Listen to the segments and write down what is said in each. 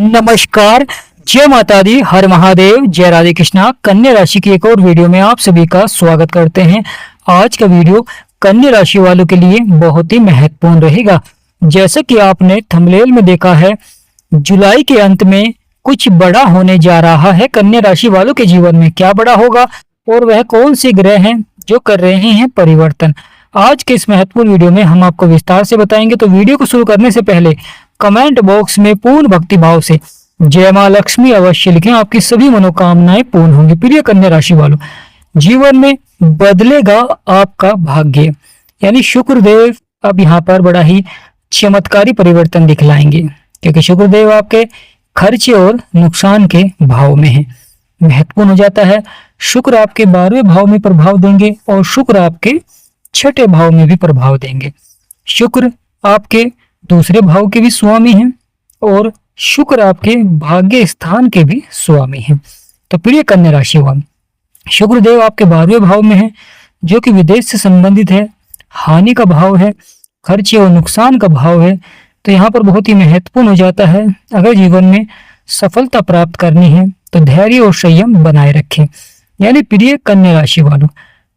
नमस्कार। जय माता दी, हर महादेव, जय राधे कृष्णा। कन्या राशि की एक और वीडियो में आप सभी का स्वागत करते हैं। आज का वीडियो कन्या राशि वालों के लिए बहुत ही महत्वपूर्ण रहेगा। जैसा कि आपने थंबनेल में देखा है, जुलाई के अंत में कुछ बड़ा होने जा रहा है। कन्या राशि वालों के जीवन में क्या बड़ा होगा और वह कौन से ग्रह हैं जो कर रहे हैं परिवर्तन, आज के इस महत्वपूर्ण वीडियो में हम आपको विस्तार से बताएंगे। तो वीडियो को शुरू करने से पहले कमेंट बॉक्स में पूर्ण भक्ति भाव से जय मां लक्ष्मी अवश्य लिखें, आपकी सभी मनोकामनाएं पूर्ण होंगी। प्रिय कन्या राशि वालों, जीवन में बदलेगा आपका भाग्य, यानी शुक्रदेव अब यहाँ पर बड़ा ही चमत्कारी परिवर्तन दिखलाएंगे, क्योंकि शुक्रदेव आपके खर्चे और नुकसान के भाव में है। महत्वपूर्ण हो जाता है, शुक्र आपके 12वें भाव में प्रभाव देंगे और शुक्र आपके 6ठे भाव में भी प्रभाव देंगे। शुक्र आपके दूसरे भाव के भी स्वामी हैं और शुक्र आपके भाग्य स्थान के भी स्वामी हैं। तो प्रिय कन्या राशि वाले, शुक्रदेव आपके 12वें भाव में है, जो कि विदेश से संबंधित है, हानि का भाव है, खर्चे और नुकसान का भाव है। तो यहाँ पर बहुत ही महत्वपूर्ण हो जाता है, अगर जीवन में सफलता प्राप्त करनी है तो धैर्य और संयम बनाए रखें। यानी प्रिय कन्या राशि वालों,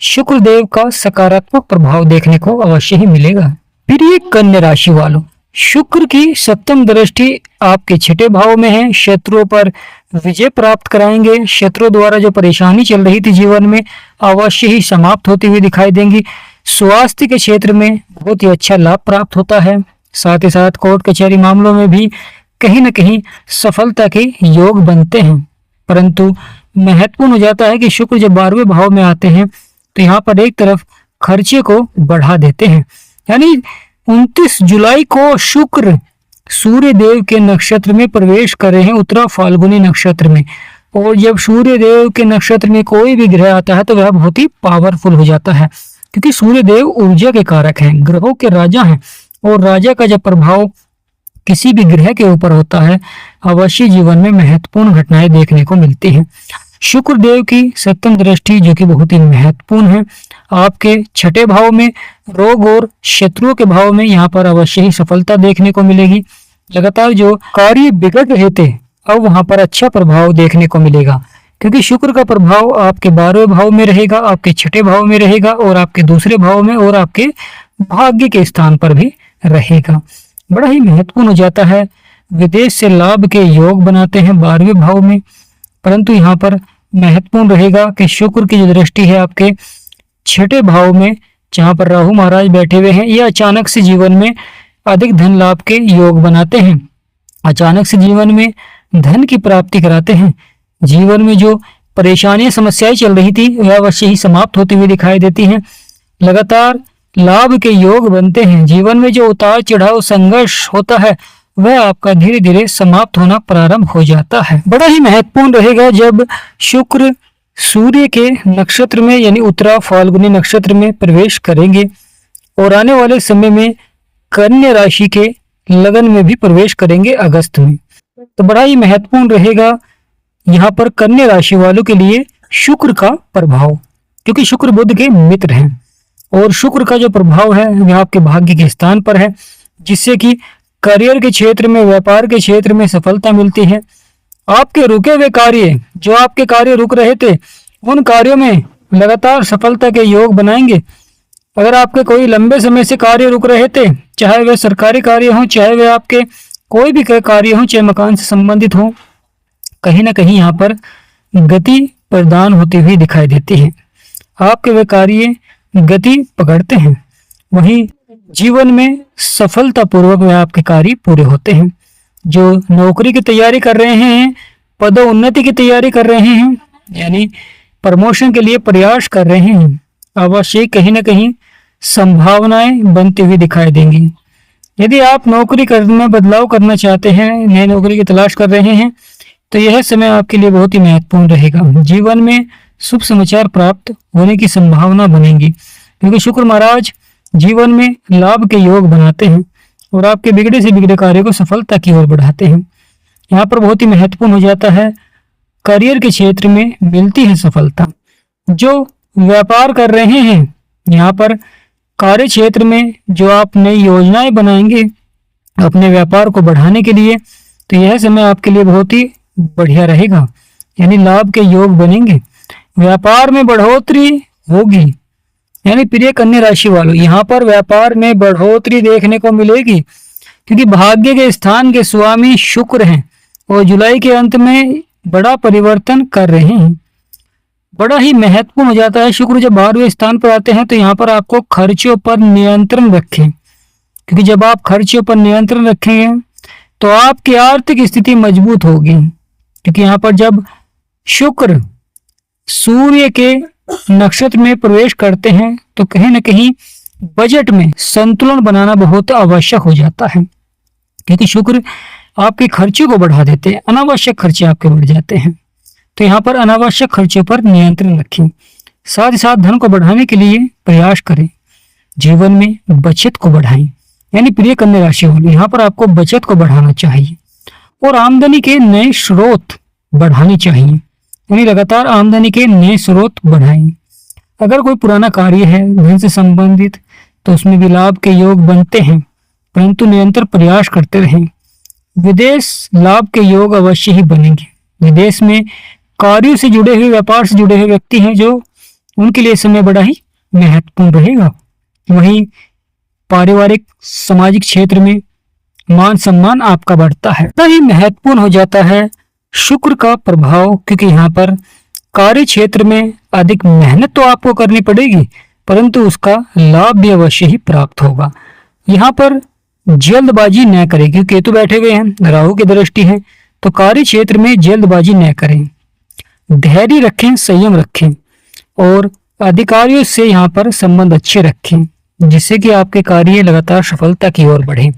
शुक्रदेव का सकारात्मक प्रभाव देखने को अवश्य ही मिलेगा। प्रिय कन्या राशि वालों, शुक्र की सप्तम दृष्टि आपके 6ठे भाव में है, शत्रुओं पर विजय प्राप्त कराएंगे। शत्रुओं द्वारा जो परेशानी चल रही थी जीवन में, अवश्य ही समाप्त होती हुई दिखाई देंगी। स्वास्थ्य के क्षेत्र में बहुत ही अच्छा लाभ प्राप्त होता है। साथ ही साथ कोर्ट कचहरी मामलों में भी कहीं न कहीं सफलता के योग बनते हैं। परंतु महत्वपूर्ण हो जाता है कि शुक्र जब 12वें भाव में आते हैं तो यहाँ पर एक तरफ खर्चे को बढ़ा देते हैं। यानी 29 जुलाई को शुक्र सूर्य देव के नक्षत्र में प्रवेश कर रहे हैं, उत्तरा फाल्गुनी नक्षत्र में। और जब सूर्य देव के नक्षत्र में कोई भी ग्रह आता है तो वह बहुत ही पावरफुल हो जाता है, क्योंकि सूर्य देव ऊर्जा के कारक हैं, ग्रहों के राजा हैं। और राजा का जब प्रभाव किसी भी ग्रह के ऊपर होता है, अवश्य जीवन में महत्वपूर्ण घटनाएं देखने को मिलती हैं। शुक्र देव की सप्तम दृष्टि, जो कि बहुत ही महत्वपूर्ण है, आपके 6ठे भाव में, रोग और शत्रुओं के भाव में, यहाँ पर अवश्य ही सफलता देखने को मिलेगी। लगातार जो कार्य बिगड़ रहे थे, अब वहां पर अच्छा प्रभाव देखने को मिलेगा, क्योंकि शुक्र का प्रभाव आपके 12वें भाव में रहेगा, आपके 6ठे भाव में रहेगा और आपके दूसरे भाव में और आपके भाग्य के स्थान पर भी रहेगा। बड़ा ही महत्वपूर्ण हो जाता है, विदेश से लाभ के योग बनाते हैं 12वें भाव में। परंतु यहाँ पर महत्वपूर्ण रहेगा कि शुक्र की जो दृष्टि है आपके 6ठे भाव में, जहाँ पर राहु महाराज बैठे हुए हैं, ये अचानक से जीवन में अधिक धन लाभ के योग बनाते हैं, अचानक से जीवन में धन की प्राप्ति कराते हैं। जीवन में जो परेशानियां समस्याएं चल रही थी वह अवश्य ही समाप्त होती हुई दिखाई देती हैं। लगातार लाभ के योग बनते हैं। जीवन में जो उतार चढ़ाव संघर्ष होता है वह आपका धीरे धीरे समाप्त होना प्रारंभ हो जाता है। बड़ा ही महत्वपूर्ण रहेगा जब शुक्र सूर्य के नक्षत्र में यानी उत्तरा फाल्गुनी नक्षत्र में प्रवेश करेंगे और आने वाले समय में कन्या राशि के लगन में भी प्रवेश करेंगे अगस्त में। तो बड़ा ही महत्वपूर्ण रहेगा यहाँ पर कन्या राशि वालों के लिए शुक्र का प्रभाव, क्योंकि शुक्र बुध के मित्र हैं और शुक्र का जो प्रभाव है वह आपके भाग्य के स्थान पर है, जिससे कि करियर के क्षेत्र में, व्यापार के क्षेत्र में सफलता मिलती है। आपके रुके हुए कार्य, जो आपके कार्य रुक रहे थे, उन कार्यों में लगातार सफलता के योग बनाएंगे। अगर आपके कोई लंबे समय से कार्य रुक रहे थे, चाहे वे सरकारी कार्य हों, चाहे वे आपके कोई भी कार्य हों, चाहे मकान से संबंधित हो, कहीं ना कहीं यहाँ पर गति प्रदान होती हुई दिखाई देती है। आपके वे कार्य गति पकड़ते हैं, वहीं जीवन में सफलतापूर्वक वह आपके कार्य पूरे होते हैं। जो नौकरी की तैयारी कर रहे हैं, पदोन्नति की तैयारी कर रहे हैं, यानी प्रमोशन के लिए प्रयास कर रहे हैं, अवश्य कहीं ना कहीं संभावनाएं बनती हुई दिखाई देंगी। यदि आप नौकरी में बदलाव करना चाहते हैं, नई नौकरी की तलाश कर रहे हैं, तो यह समय आपके लिए बहुत ही महत्वपूर्ण रहेगा। जीवन में शुभ समाचार प्राप्त होने की संभावना बनेगी, क्योंकि शुक्र महाराज जीवन में लाभ के योग बनाते हैं और आपके बिगड़े से बिगड़े कार्य को सफलता की ओर बढ़ाते हैं। यहाँ पर बहुत ही महत्वपूर्ण हो जाता है, करियर के क्षेत्र में मिलती है सफलता। जो व्यापार कर रहे हैं, यहाँ पर कार्य क्षेत्र में जो आप नई योजनाएं बनाएंगे अपने व्यापार को बढ़ाने के लिए, तो यह समय आपके लिए बहुत ही बढ़िया रहेगा, यानी लाभ के योग बनेंगे। व्यापार में बढ़ोतरी होगी, यानी प्रिय कन्या राशि वालों, यहाँ पर व्यापार में बढ़ोतरी देखने को मिलेगी, क्योंकि भाग्य के स्थान के स्वामी शुक्र हैं और जुलाई के अंत में बड़ा परिवर्तन कर रहे हैं। बड़ा ही महत्वपूर्ण हो जाता है। शुक्र जब 12वें स्थान पर आते हैं तो यहाँ पर आपको खर्चों पर नियंत्रण रखें, क्योंकि जब आप खर्चों पर नियंत्रण रखेंगे तो आपकी आर्थिक स्थिति मजबूत होगी। क्योंकि यहाँ पर जब शुक्र सूर्य के नक्षत्र में प्रवेश करते हैं तो कहीं ना कहीं बजट में संतुलन बनाना बहुत आवश्यक हो जाता है, क्योंकि शुक्र आपके खर्चों को बढ़ा देते हैं, अनावश्यक खर्चे आपके बढ़ जाते हैं। तो यहाँ पर अनावश्यक खर्चों पर नियंत्रण रखें। साथ ही साथ धन को बढ़ाने के लिए प्रयास करें, जीवन में बचत को बढ़ाएं। यानी प्रिय कन्या राशि वाले, यहाँ पर आपको बचत को बढ़ाना चाहिए और आमदनी के नए स्रोत बढ़ाने चाहिए, यानी लगातार आमदनी के नए स्रोत बढ़ाएं। अगर कोई पुराना कार्य है धन से संबंधित तो उसमें भी लाभ के योग बनते हैं, परंतु निरंतर प्रयास करते रहें। विदेश लाभ के योग अवश्य ही बनेंगे। विदेश में कार्यों से जुड़े हुए, व्यापार से जुड़े हुए व्यक्ति हैं जो उनके लिए समय बड़ा ही महत्वपूर्ण रहेगा। वहीं पारिवारिक सामाजिक क्षेत्र में मान सम्मान आपका बढ़ता है। बड़ा ही महत्वपूर्ण हो जाता है शुक्र का प्रभाव, क्योंकि यहाँ पर कार्य क्षेत्र में अधिक मेहनत तो आपको करनी पड़ेगी, परंतु उसका लाभ भी अवश्य ही प्राप्त होगा। यहाँ पर जल्दबाजी न करें, क्योंकि केतु बैठे हुए हैं, राहु की दृष्टि है, तो कार्य क्षेत्र में जल्दबाजी न करें। धैर्य रखें, संयम रखें और अधिकारियों से यहाँ पर संबंध अच्छे रखें, जिससे कि आपके कार्य लगातार सफलता की ओर बढ़े।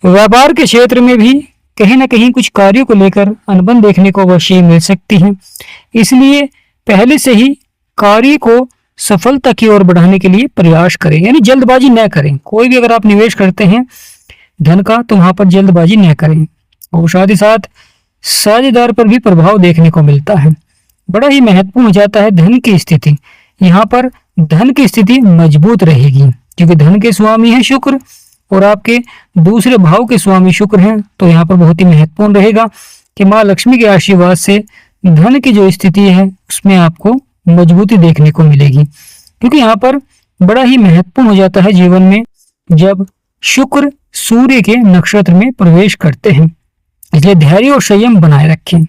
व्यापार के क्षेत्र में भी कहीं ना कहीं कुछ कार्यों को लेकर अनबन देखने को अवश्य मिल सकती है, इसलिए पहले से ही कार्य को सफलता की ओर बढ़ाने के लिए प्रयास करें, यानी जल्दबाजी न करें। कोई भी अगर आप निवेश करते हैं धन का तो वहां पर जल्दबाजी न करें। और साथ ही साथ साझेदार पर भी प्रभाव देखने को मिलता है। बड़ा ही महत्वपूर्ण हो जाता है धन की स्थिति। यहाँ पर धन की स्थिति मजबूत रहेगी, क्योंकि धन के स्वामी है शुक्र और आपके दूसरे भाव के स्वामी शुक्र हैं। तो यहाँ पर बहुत ही महत्वपूर्ण रहेगा कि माँ लक्ष्मी के आशीर्वाद से धन की जो स्थिति है उसमें आपको मजबूती देखने को मिलेगी, क्योंकि यहाँ पर बड़ा ही महत्वपूर्ण हो जाता है जीवन में जब शुक्र सूर्य के नक्षत्र में प्रवेश करते हैं। इसलिए धैर्य और संयम बनाए रखें,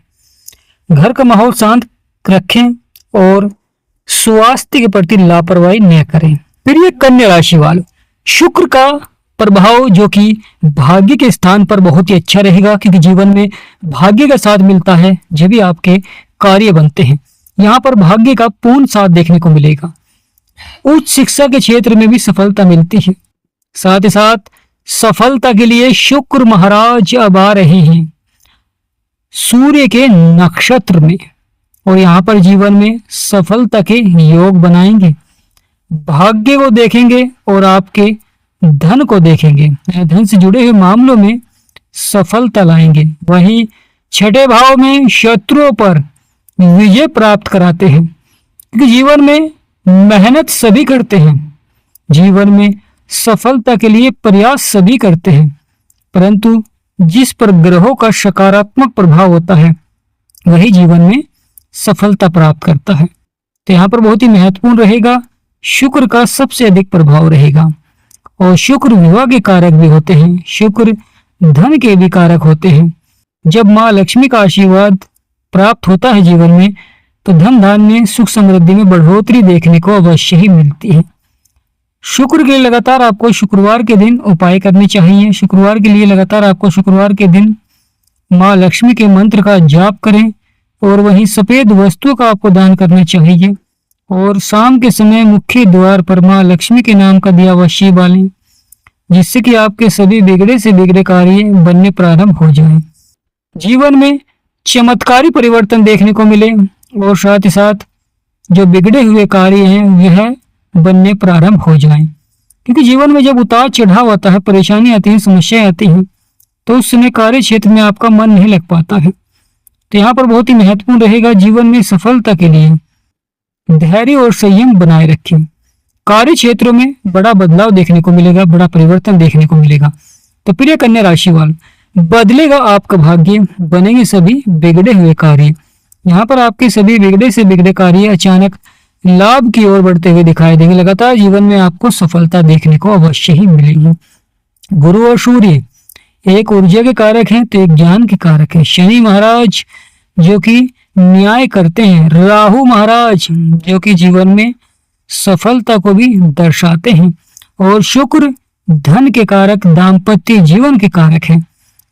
घर का माहौल शांत रखें और स्वास्थ्य के प्रति लापरवाही न करें। फिर ये कन्या राशि वालों, शुक्र का प्रभाव जो कि भाग्य के स्थान पर बहुत ही अच्छा रहेगा, क्योंकि जीवन में भाग्य का साथ मिलता है जब भी आपके कार्य बनते हैं। यहाँ पर भाग्य का पूर्ण साथ देखने को मिलेगा। उच्च शिक्षा के क्षेत्र में भी सफलता मिलती है। साथ ही साथ सफलता के लिए शुक्र महाराज अब आ रहे हैं सूर्य के नक्षत्र में और यहाँ पर जीवन में सफलता के योग बनाएंगे। भाग्य को देखेंगे और आपके धन को देखेंगे, धन से जुड़े हुए मामलों में सफलता लाएंगे। वहीं छठे भाव में शत्रुओं पर विजय प्राप्त कराते हैं, क्योंकि जीवन में मेहनत सभी करते हैं, जीवन में सफलता के लिए प्रयास सभी करते हैं, परंतु जिस पर ग्रहों का सकारात्मक प्रभाव होता है वही जीवन में सफलता प्राप्त करता है। तो यहाँ पर बहुत ही महत्वपूर्ण रहेगा, शुक्र का सबसे अधिक प्रभाव रहेगा। और शुक्र विवाह के कारक भी होते हैं, शुक्र धन के भी कारक होते हैं। जब माँ लक्ष्मी का आशीर्वाद प्राप्त होता है जीवन में तो धन धान्य सुख समृद्धि में बढ़ोतरी देखने को अवश्य ही मिलती है। शुक्र के लिए लगातार आपको शुक्रवार के दिन उपाय करने चाहिए। शुक्रवार के लिए लगातार आपको शुक्रवार के दिन माँ लक्ष्मी के मंत्र का जाप करें और वहीं सफेद वस्तुओं का आपको दान करना चाहिए। और शाम के समय मुख्य द्वार पर माँ लक्ष्मी के नाम का दिया अवश्य बालें, जिससे कि आपके सभी बिगड़े से बिगड़े कार्य बनने प्रारंभ हो जाएं। जीवन में चमत्कारी परिवर्तन देखने को मिले और साथ ही साथ जो बिगड़े हुए कार्य हैं वह बनने प्रारंभ हो जाएं। क्योंकि जीवन में जब उतार चढ़ाव आता है, परेशानी आती है, समस्याएं आती हैं, तो उस समय कार्य क्षेत्र में आपका मन नहीं लग पाता है। तो यहाँ पर बहुत ही महत्वपूर्ण रहेगा, जीवन में सफलता के लिए धैर्य और संयम बनाए रखें। कार्य क्षेत्रों में बड़ा बदलाव देखने को मिलेगा, बड़ा परिवर्तन देखने को मिलेगा। तो प्रिय कन्या राशि वालों, बदलेगा आपका भाग्य, बनेंगे सभी बिगड़े हुए कार्य। यहाँ पर आपके सभी बिगड़े से बिगड़े कार्य अचानक लाभ की ओर बढ़ते हुए दिखाई देंगे। लगातार जीवन में आपको सफलता देखने को अवश्य ही मिलेगी। गुरु और सूर्य एक ऊर्जा के कारक हैं तो एक ज्ञान के कारक है। शनि महाराज जो कि न्याय करते हैं, राहु महाराज जो कि जीवन में सफलता को भी दर्शाते हैं, और शुक्र धन के कारक, दाम्पत्य जीवन के कारक है।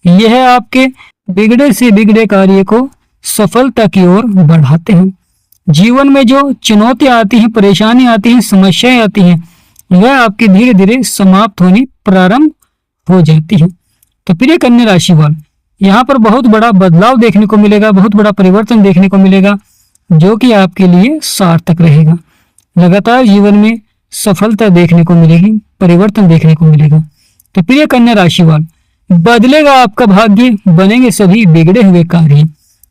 यह आपके बिगड़े से बिगड़े कार्य को सफलता की ओर बढ़ाते हैं। जीवन में जो चुनौतियां आती हैं, परेशानी आती हैं, समस्याएं आती हैं, वह आपके धीरे धीरे समाप्त होनी प्रारंभ हो जाती है। तो प्रिय कन्या राशि वाले, यहाँ पर बहुत बड़ा बदलाव देखने को मिलेगा, बहुत बड़ा परिवर्तन देखने को मिलेगा, जो कि आपके लिए सार्थक रहेगा। लगातार जीवन में सफलता देखने को मिलेगी, परिवर्तन देखने को मिलेगा। तो प्रिय कन्या राशि वाले, बदलेगा आपका भाग्य, बनेंगे सभी बिगड़े हुए कार्य।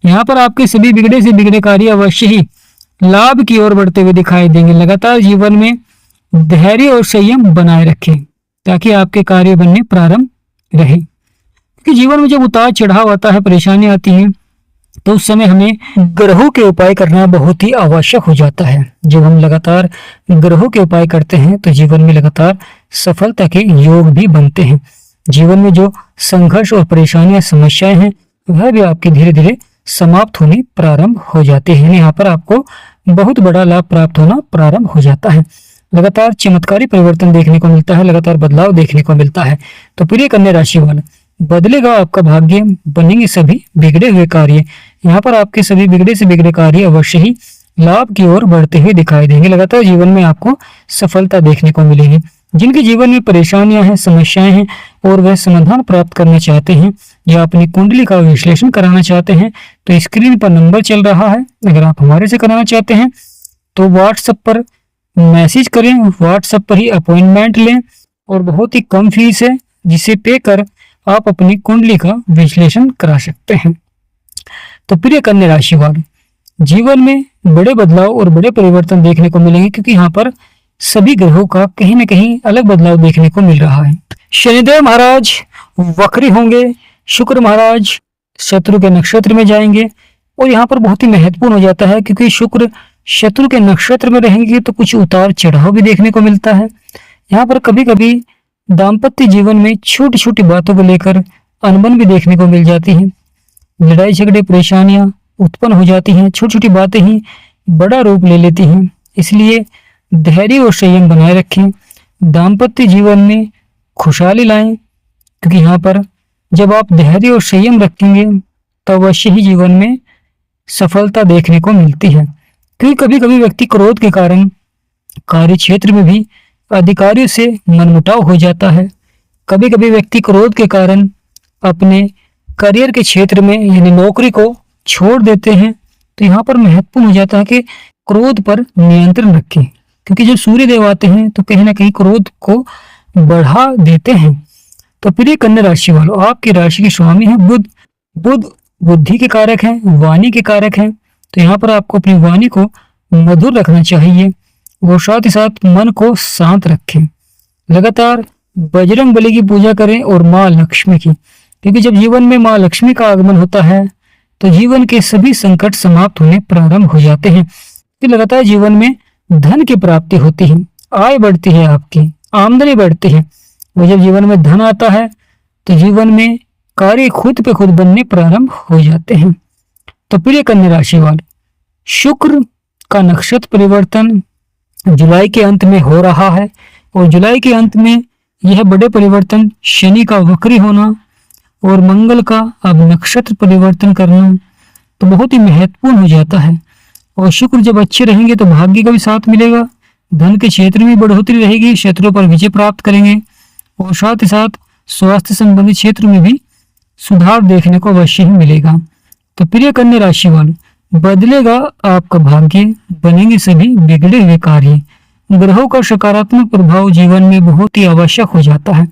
यहाँ पर आपके सभी बिगड़े से बिगड़े कार्य अवश्य ही लाभ की ओर बढ़ते हुए दिखाई देंगे। लगातार जीवन में धैर्य और संयम बनाए रखें ताकि आपके कार्य बनने प्रारंभ रहे। क्योंकि जीवन में जब उतार चढ़ाव आता है, परेशानी आती है, तो उस समय हमें ग्रहों के उपाय करना बहुत ही आवश्यक हो जाता है। जब हम लगातार ग्रहों के उपाय करते हैं तो जीवन में लगातार सफलता के योग भी बनते हैं। जीवन में जो संघर्ष और परेशानियां, समस्याएं हैं, वह भी आपके धीरे धीरे समाप्त होने प्रारंभ हो जाते हैं। यहाँ पर आपको बहुत बड़ा लाभ प्राप्त होना प्रारंभ हो जाता है। लगातार चमत्कारी परिवर्तन देखने को मिलता है, लगातार बदलाव देखने को मिलता है। तो प्रिय कन्या राशि वाले, बदलेगा आपका भाग्य, बनेंगे सभी बिगड़े हुए कार्य। यहाँ पर आपके सभी बिगड़े से बिगड़े कार्य अवश्य ही लाभ की ओर बढ़ते हुए दिखाई देंगे। लगातार जीवन में आपको सफलता देखने को मिलेगी। जिनके जीवन में परेशानियां हैं, समस्याएं हैं, और वह समाधान प्राप्त करना चाहते हैं या अपनी कुंडली का विश्लेषण कराना चाहते हैं, तो स्क्रीन पर नंबर चल रहा है। अगर आप हमारे से कराना चाहते हैं तो व्हाट्सएप पर मैसेज करें, व्हाट्सएप पर ही अपॉइंटमेंट लें, और बहुत ही कम फीस है जिसे पे कर आप अपनी कुंडली का विश्लेषण करा सकते हैं। तो प्रिय कन्या राशि वाले, जीवन में बड़े बदलाव और बड़े परिवर्तन देखने को मिलेंगे, क्योंकि यहाँ पर सभी ग्रहों का कहीं न कहीं अलग बदलाव देखने को मिल रहा है। शनिदेव महाराज वक्री होंगे, शुक्र महाराज शत्रु के नक्षत्र में जाएंगे, और यहाँ पर बहुत ही महत्वपूर्ण हो जाता है, क्योंकि शुक्र शत्रु के नक्षत्र में रहेंगे तो कुछ उतार चढ़ाव भी देखने को मिलता है। यहाँ पर कभी कभी दाम्पत्य जीवन में छोटी छोटी बातों को लेकर अनबन भी देखने को मिल जाती है। लड़ाई झगड़े, परेशानियां उत्पन्न हो जाती हैं, छोटी छोटी बातें ही बड़ा रूप ले लेती हैं। इसलिए धैर्य और संयम बनाए रखें, दाम्पत्य जीवन में खुशहाली लाएं, क्योंकि यहाँ पर जब आप धैर्य और संयम रखेंगे तो अवश्य ही जीवन में सफलता देखने को मिलती है। क्योंकि कभी कभी व्यक्ति क्रोध के कारण कार्य क्षेत्र में भी अधिकारियों से मनमुटाव हो जाता है। कभी कभी व्यक्ति क्रोध के कारण अपने करियर के क्षेत्र में यानी नौकरी को छोड़ देते हैं। तो यहाँ पर महत्वपूर्ण हो जाता है कि क्रोध पर नियंत्रण रखें, क्योंकि जब सूर्य देव आते हैं तो कहीं ना कहीं क्रोध को बढ़ा देते हैं। तो प्रिय कन्या राशि वालों, आपकी राशि के स्वामी है बुध। बुध बुद्धि के कारक हैं, वाणी के कारक हैं। तो यहाँ पर आपको अपनी वाणी को मधुर रखना चाहिए, और साथ ही साथ मन को शांत रखें। लगातार बजरंग बली की पूजा करें और माँ लक्ष्मी की, क्योंकि जब जीवन में माँ लक्ष्मी का आगमन होता है तो जीवन के सभी संकट समाप्त होने प्रारंभ हो जाते हैं। कि लगातार जीवन में धन की प्राप्ति होती है, आय बढ़ती है, आपकी आमदनी बढ़ती है। और जब जीवन में धन आता है तो जीवन में कार्य खुद पे खुद बनने प्रारंभ हो जाते हैं। तो प्रिय कन्या राशि वाले, शुक्र का नक्षत्र परिवर्तन जुलाई के अंत में हो रहा है, और जुलाई के अंत में यह बड़े परिवर्तन, शनि का वक्री होना और मंगल का अब नक्षत्र परिवर्तन करना, तो बहुत ही महत्वपूर्ण हो जाता है। और शुक्र जब अच्छे रहेंगे तो भाग्य का भी साथ मिलेगा, धन के क्षेत्र में बढ़ोतरी रहेगी, शत्रुओं पर विजय प्राप्त करेंगे, और साथ ही साथ स्वास्थ्य संबंधी क्षेत्र में भी सुधार देखने को अवश्य ही मिलेगा। तो प्रिय कन्या राशि वालों, बदलेगा आपका भाग्य, बनेंगे सभी बिगड़े हुए कार्य। ग्रहों का सकारात्मक प्रभाव जीवन में बहुत ही आवश्यक हो जाता है,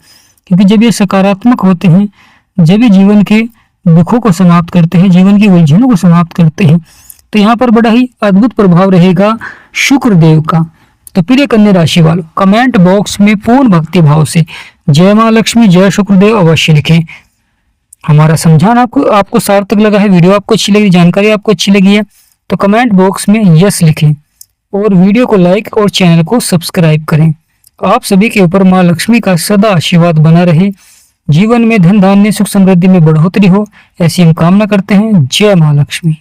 क्योंकि जब ये सकारात्मक होते हैं, जब ये जीवन के दुखों को समाप्त करते हैं, जीवन की उलझनों को समाप्त करते हैं, तो यहाँ पर बड़ा ही अद्भुत प्रभाव रहेगा शुक्र देव का। तो प्रिय कन्या राशि वालों, कमेंट बॉक्स में पूर्ण भक्ति भाव से जय मां लक्ष्मी, जय शुक्रदेव अवश्य लिखें। हमारा समझाना आपको आपको सार्थक लगा है, वीडियो आपको अच्छी लगी, जानकारी आपको अच्छी लगी है तो कमेंट बॉक्स में यस लिखें और वीडियो को लाइक और चैनल को सब्सक्राइब करें। आप सभी के ऊपर माँ लक्ष्मी का सदा आशीर्वाद बना रहे, जीवन में धन धान्य सुख समृद्धि में बढ़ोतरी हो, ऐसी हम कामना करते हैं। जय माँ लक्ष्मी।